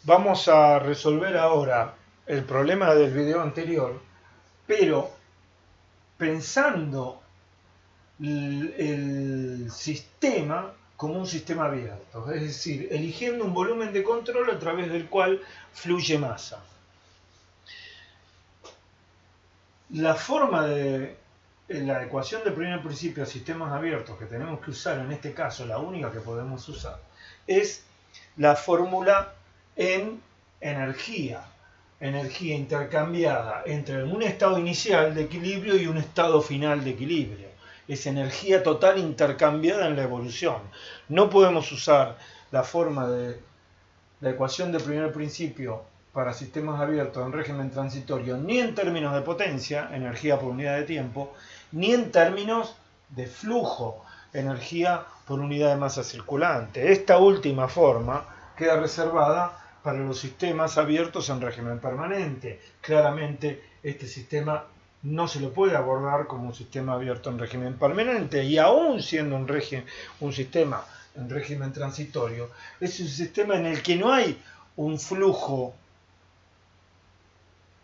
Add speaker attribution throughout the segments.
Speaker 1: Vamos a resolver ahora el problema del video anterior, pero pensando el sistema como un sistema abierto, es decir, eligiendo un volumen de control a través del cual fluye masa. La forma de la ecuación de primer principio de sistemas abiertos que tenemos que usar, en este caso la única que podemos usar, es la fórmula en energía intercambiada entre un estado inicial de equilibrio y un estado final de equilibrio. Es energía total intercambiada en la evolución. No podemos usar la forma de la ecuación de primer principio para sistemas abiertos en régimen transitorio ni en términos de potencia, energía por unidad de tiempo, ni en términos de flujo, energía por unidad de masa circulante. Esta última forma queda reservada para los sistemas abiertos en régimen permanente. Claramente este sistema no se lo puede abordar como un sistema abierto en régimen permanente, y aún siendo un sistema en régimen transitorio, es un sistema en el que no hay un flujo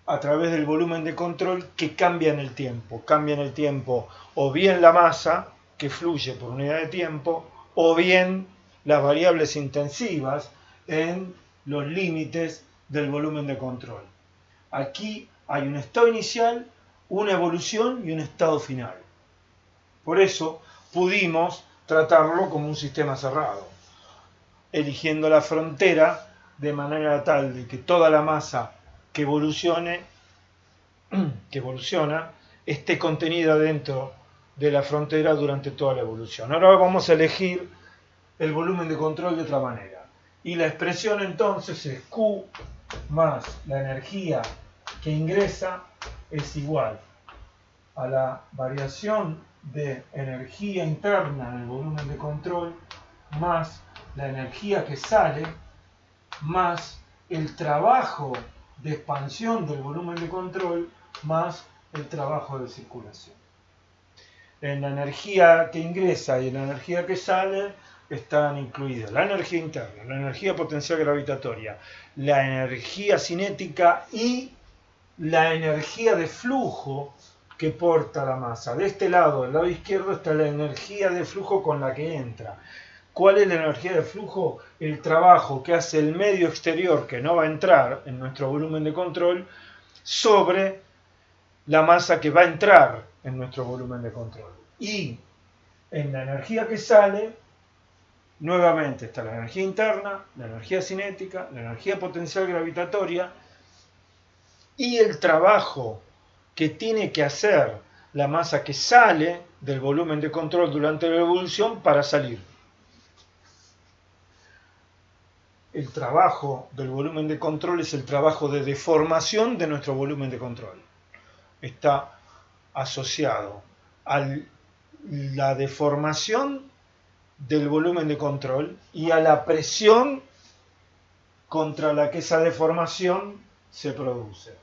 Speaker 1: a través del volumen de control que cambia en el tiempo. Cambia en el tiempo o bien la masa, que fluye por unidad de tiempo, o bien las variables intensivas en los límites del volumen de control. Aquí hay un estado inicial, una evolución y un estado final. Por eso pudimos tratarlo como un sistema cerrado, eligiendo la frontera de manera tal de que toda la masa que evoluciona esté contenida dentro de la frontera durante toda la evolución. Ahora vamos a elegir el volumen de control de otra manera. Y la expresión entonces es Q más la energía que ingresa es igual a la variación de energía interna en el volumen de control más la energía que sale más el trabajo de expansión del volumen de control más el trabajo de circulación. En la energía que ingresa y en la energía que sale están incluidas la energía interna, la energía potencial gravitatoria, la energía cinética y la energía de flujo que porta la masa. De este lado, del lado izquierdo, está la energía de flujo con la que entra. ¿Cuál es la energía de flujo? El trabajo que hace el medio exterior, que no va a entrar en nuestro volumen de control, sobre la masa que va a entrar en nuestro volumen de control. Y en la energía que sale, nuevamente está la energía interna, la energía cinética, la energía potencial gravitatoria y el trabajo que tiene que hacer la masa que sale del volumen de control durante la evolución para salir. El trabajo del volumen de control es el trabajo de deformación de nuestro volumen de control. Está asociado a la deformación del volumen de control y a la presión contra la que esa deformación se produce.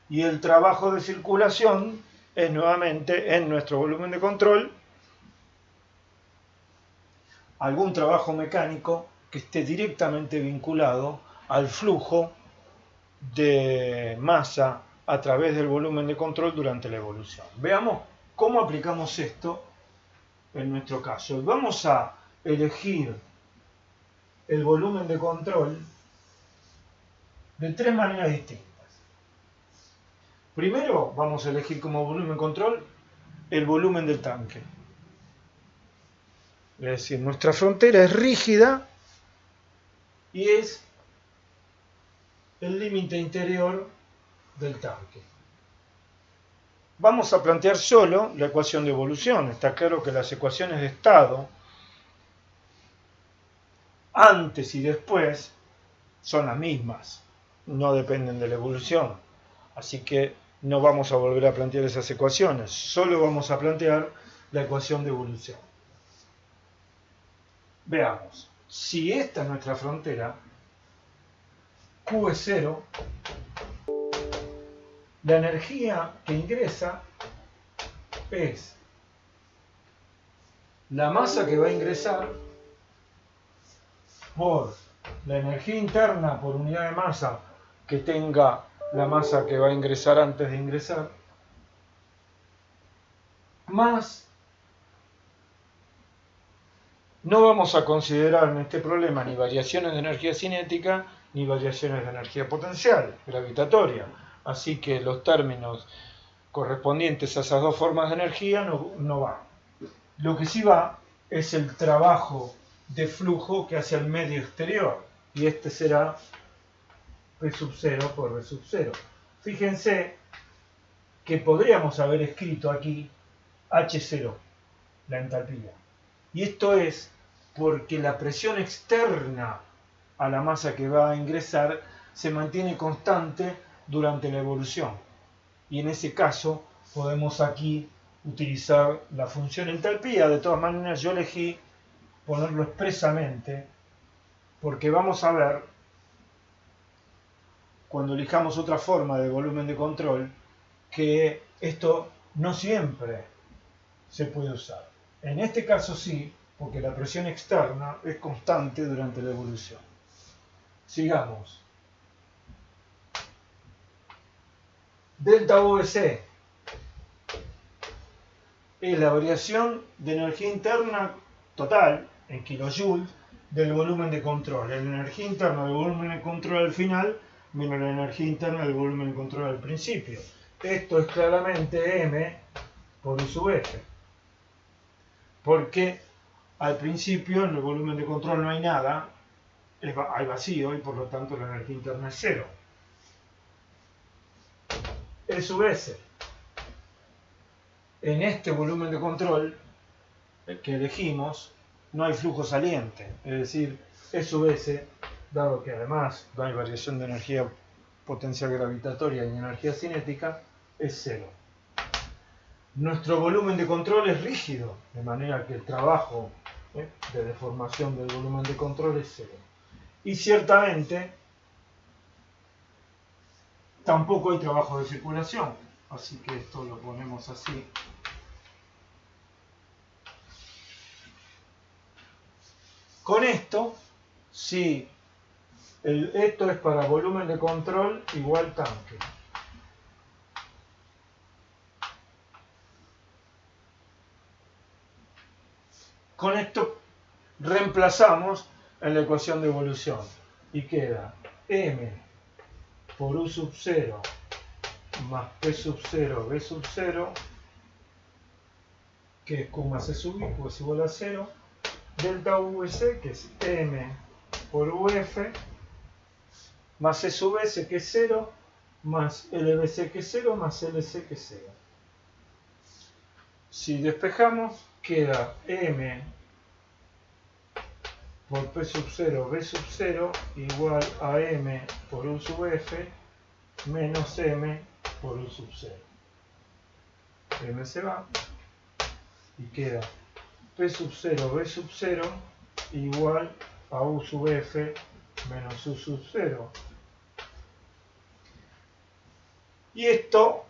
Speaker 1: Y el trabajo de circulación es nuevamente en nuestro volumen de control algún trabajo mecánico que esté directamente vinculado al flujo de masa a través del volumen de control durante la evolución. Veamos cómo aplicamos esto en nuestro caso. Vamos a elegir el volumen de control de tres maneras distintas. Primero vamos a elegir como volumen de control el volumen del tanque. Es decir, nuestra frontera es rígida y es el límite interior del tanque. Vamos a plantear solo la ecuación de evolución. Está claro que las ecuaciones de estado antes y después son las mismas, no dependen de la evolución. Así que no vamos a volver a plantear esas ecuaciones, solo vamos a plantear la ecuación de evolución. Veamos, si esta es nuestra frontera, Q es 0, la energía que ingresa es la masa que va a ingresar por la energía interna por unidad de masa que tenga la masa que va a ingresar antes de ingresar, más no vamos a considerar en este problema ni variaciones de energía cinética ni variaciones de energía potencial, gravitatoria. Así que los términos correspondientes a esas dos formas de energía no van. Lo que sí va es el trabajo de flujo que hace el medio exterior, y este será P sub 0 por V sub 0. Fíjense que podríamos haber escrito aquí H0, la entalpía. Y esto es porque la presión externa a la masa que va a ingresar se mantiene constante durante la evolución. Y en ese caso podemos aquí utilizar la función entalpía. De todas maneras yo elegí ponerlo expresamente porque vamos a ver, cuando elijamos otra forma de volumen de control, que esto no siempre se puede usar. En este caso sí, porque la presión externa es constante durante la evolución. Sigamos. Delta VC es la variación de energía interna total en kilojoules del volumen de control. La energía interna del volumen de control al final menos la energía interna del volumen de control al principio. Esto es claramente M por U sub F. Porque al principio en el volumen de control no hay nada, hay vacío y por lo tanto la energía interna es cero. E sub S. En este volumen de control que elegimos no hay flujo saliente, es decir, E sub S, dado que además no hay variación de energía potencial gravitatoria y energía cinética, es cero. Nuestro volumen de control es rígido, de manera que el trabajo de deformación del volumen de control es cero. Y ciertamente tampoco hay trabajo de circulación, así que esto lo ponemos así. Con esto, si esto es para volumen de control igual tanque. Con esto reemplazamos en la ecuación de evolución y queda M por U sub 0 más P sub 0 V sub 0, que es Q más E sub I, pues igual a 0, delta VC, que es M por UF, más E sub S, que es 0, más LBC, que es 0, más LC, que es 0. Si despejamos, queda M por P sub 0, V sub 0, igual a M por U sub F, menos M por U sub 0. M se va y queda P sub 0, V sub 0 igual a U sub F menos U sub 0. Y esta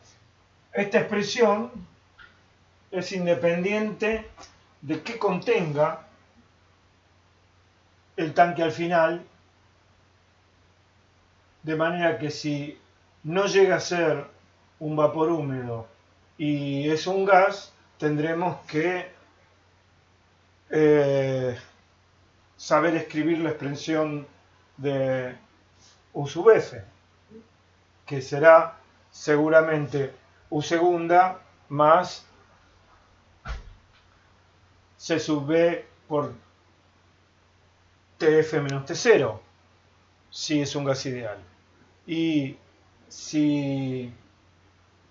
Speaker 1: expresión es independiente de qué contenga el tanque al final, de manera que si no llega a ser un vapor húmedo y es un gas, tendremos que saber escribir la expresión de U sub F, que será seguramente U segunda más C sub B por TF menos T0, si es un gas ideal. Y si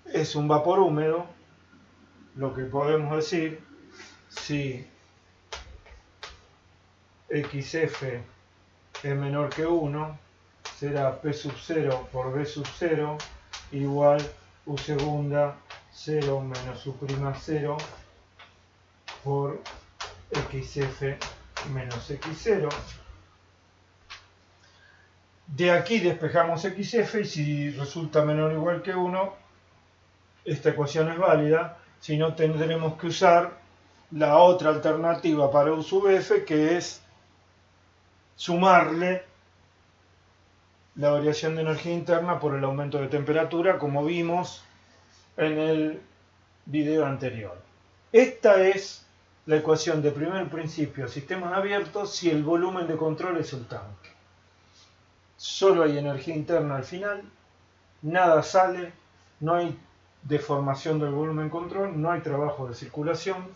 Speaker 1: es un vapor húmedo, lo que podemos decir, si XF es menor que 1, será P sub 0 por V sub 0 igual U segunda 0 menos U prima 0 por XF menos X0. De aquí despejamos XF y si resulta menor o igual que 1, esta ecuación es válida, si no tendremos que usar la otra alternativa para U sub F, que es sumarle la variación de energía interna por el aumento de temperatura, como vimos en el video anterior. Esta es la ecuación de primer principio, sistemas abiertos, si el volumen de control es el tanque. Solo hay energía interna al final, nada sale, no hay deformación del volumen control, no hay trabajo de circulación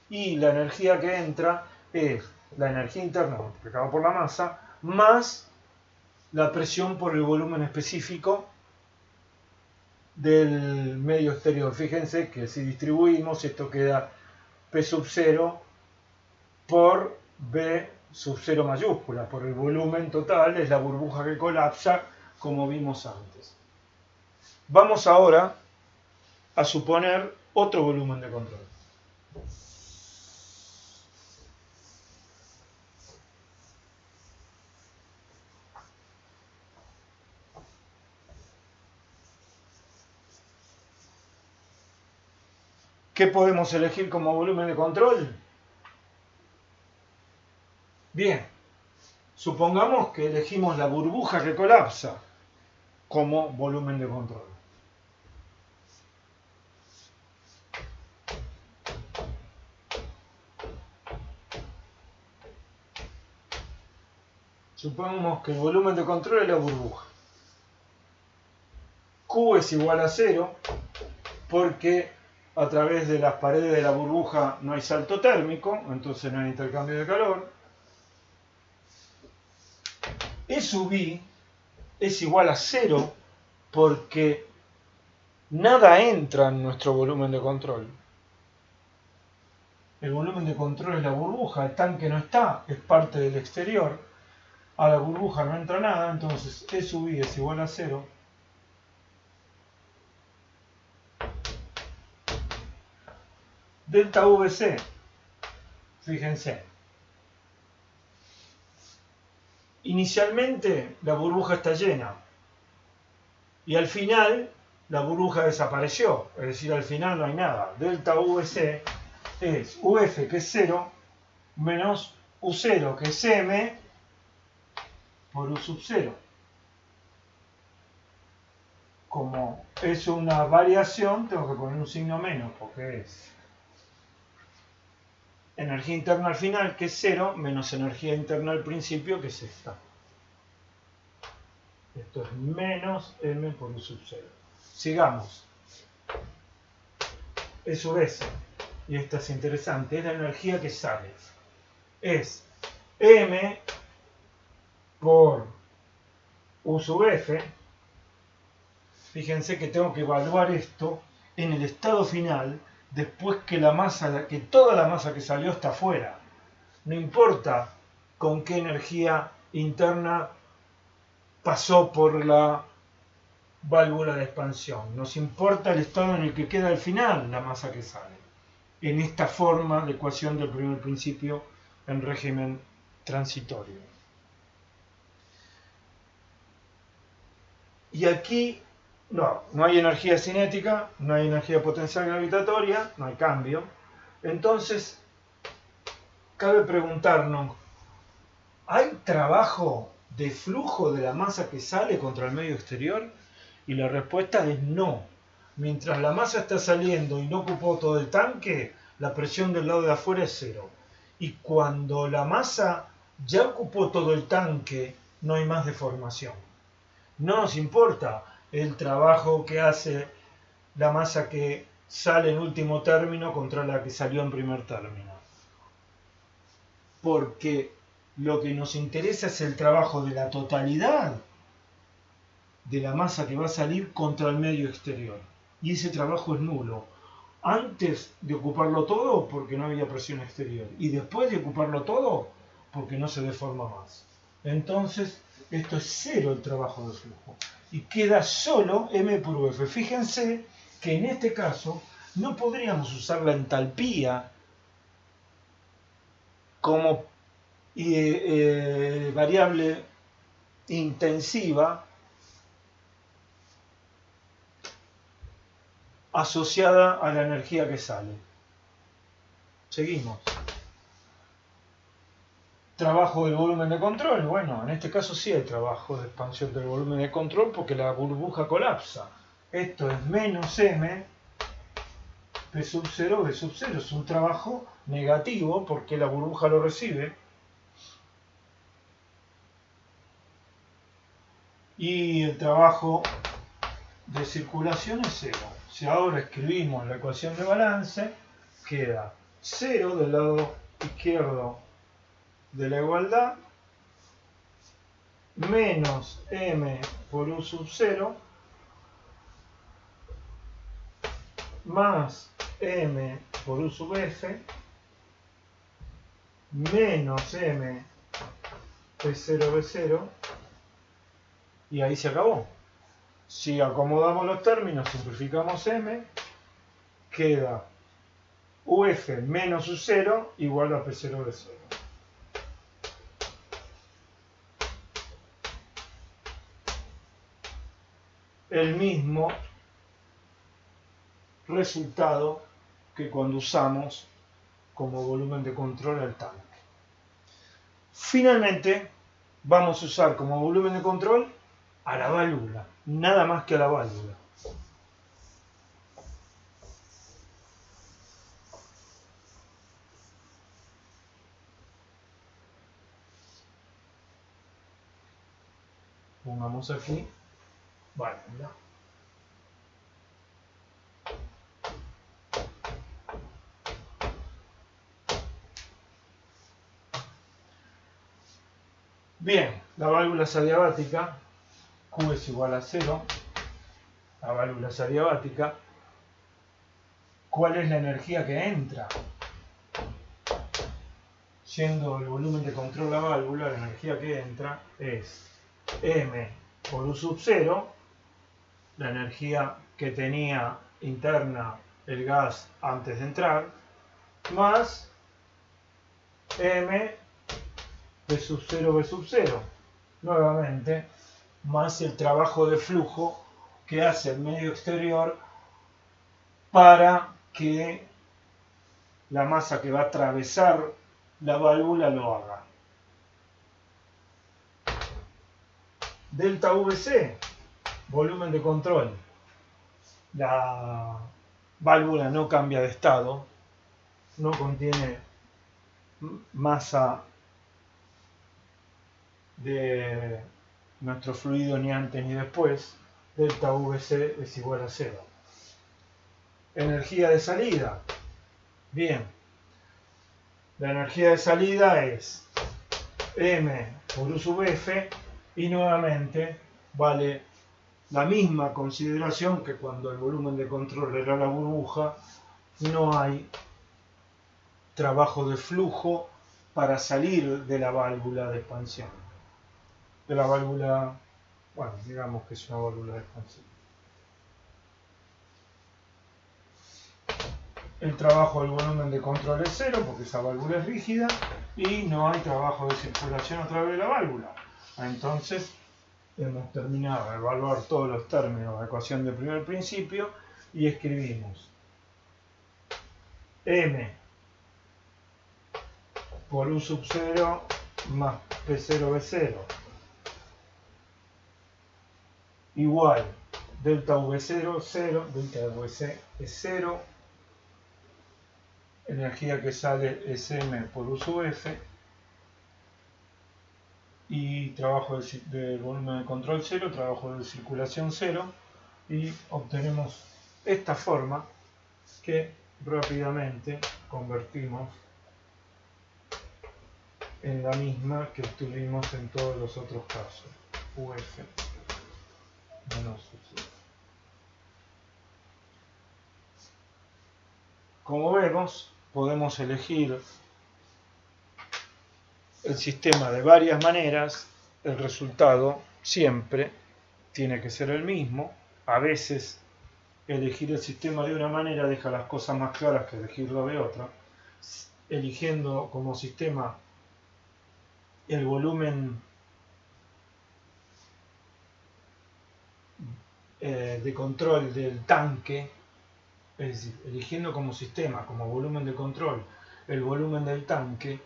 Speaker 1: y la energía que entra es la energía interna multiplicada por la masa más la presión por el volumen específico del medio exterior. Fíjense que si distribuimos, esto queda P sub 0 por B sub 0 mayúscula, por el volumen total, es la burbuja que colapsa, como vimos antes. Vamos ahora a suponer otro volumen de control. ¿Qué podemos elegir como volumen de control? Bien, supongamos que elegimos la burbuja que colapsa como volumen de control. Supongamos que el volumen de control es la burbuja. Q es igual a 0 porque a través de las paredes de la burbuja no hay salto térmico, entonces no hay intercambio de calor. E sub I es igual a 0 porque nada entra en nuestro volumen de control. El volumen de control es la burbuja, el tanque no está, es parte del exterior. A la burbuja no entra nada, entonces E sub I es igual a 0. Delta VC, fíjense. Inicialmente la burbuja está llena y al final la burbuja desapareció, es decir, al final no hay nada. Delta VC es UF, que es 0, menos U0, que es M, por U sub 0. Como es una variación, tengo que poner un signo menos, porque es energía interna al final, que es 0, menos energía interna al principio, que es esta. Esto es menos M por U sub 0. Sigamos. E sub S, y esta es interesante, es la energía que sale. Es M por U sub F. Fíjense que tengo que evaluar esto en el estado final, después que toda la masa que salió está afuera. No importa con qué energía interna pasó por la válvula de expansión. Nos importa el estado en el que queda al final la masa que sale. En esta forma de ecuación del primer principio en régimen transitorio. Y aquí no hay energía cinética, no hay energía potencial gravitatoria, no hay cambio. Entonces, cabe preguntarnos, ¿hay trabajo de flujo de la masa que sale contra el medio exterior? Y la respuesta es no. Mientras la masa está saliendo y no ocupó todo el tanque, la presión del lado de afuera es 0. Y cuando la masa ya ocupó todo el tanque, no hay más deformación. No nos importa el trabajo que hace la masa que sale en último término contra la que salió en primer término. Porque lo que nos interesa es el trabajo de la totalidad de la masa que va a salir contra el medio exterior. Y ese trabajo es nulo. Antes de ocuparlo todo, porque no había presión exterior. Y después de ocuparlo todo, porque no se deforma más. Entonces, esto es 0 el trabajo de flujo. Y queda solo M por UF. Fíjense que en este caso no podríamos usar la entalpía como variable intensiva asociada a la energía que sale. Seguimos. Trabajo del volumen de control. Bueno, en este caso sí hay trabajo de expansión del volumen de control porque la burbuja colapsa. Esto es menos M P sub 0 B sub 0. Es un trabajo negativo porque la burbuja lo recibe. Y el trabajo de circulación es 0. Si ahora escribimos la ecuación de balance, queda 0 del lado izquierdo de la igualdad, menos M por U sub 0, más M por U sub F, menos M P0 B0, y ahí se acabó. Si acomodamos los términos, simplificamos M, queda UF menos U0 igual a P0 B0. El mismo resultado que cuando usamos como volumen de control el tanque. Finalmente, vamos a usar como volumen de control a la válvula, nada más que a la válvula. Pongamos aquí válvula. Bien, la válvula es adiabática, Q es igual a 0, la válvula es adiabática. ¿Cuál es la energía que entra? Siendo el volumen de control la válvula, la energía que entra es M por U sub 0, la energía que tenía interna el gas antes de entrar, más M P sub 0 B sub 0, nuevamente, más el trabajo de flujo que hace el medio exterior para que la masa que va a atravesar la válvula lo haga. Delta VC, volumen de control. La válvula no cambia de estado, no contiene masa de nuestro fluido ni antes ni después. Delta VC es igual a 0. Energía de salida. Bien, la energía de salida es M por U sub F y nuevamente vale la misma consideración que cuando el volumen de control era la burbuja. No hay trabajo de flujo para salir de la válvula de expansión. De la válvula, bueno, digamos que es una válvula de expansión. El trabajo del volumen de control es 0 porque esa válvula es rígida y no hay trabajo de circulación a través de la válvula. Entonces hemos terminado de evaluar todos los términos de la ecuación de primer principio y escribimos M por U sub 0 más P0 B0 igual delta V0, 0, delta VC es 0, energía que sale es M por U sub F y trabajo de volumen de control 0, trabajo de circulación 0 y obtenemos esta forma que rápidamente convertimos en la misma que obtuvimos en todos los otros casos. UF menos UC. Como vemos, podemos elegir el sistema de varias maneras. El resultado siempre tiene que ser el mismo. A veces elegir el sistema de una manera deja las cosas más claras que elegirlo de otra. Eligiendo como sistema el volumen de control del tanque, es decir, eligiendo como sistema, como volumen de control, el volumen del tanque,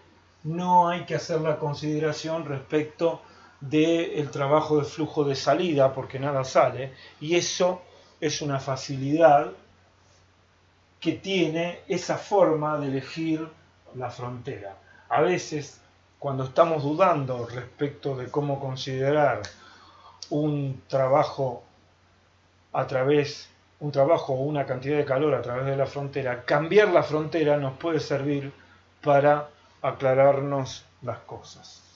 Speaker 1: no hay que hacer la consideración respecto del trabajo de flujo de salida, porque nada sale, y eso es una facilidad que tiene esa forma de elegir la frontera. A veces, cuando estamos dudando respecto de cómo considerar un trabajo o una cantidad de calor a través de la frontera, cambiar la frontera nos puede servir para aclararnos las cosas.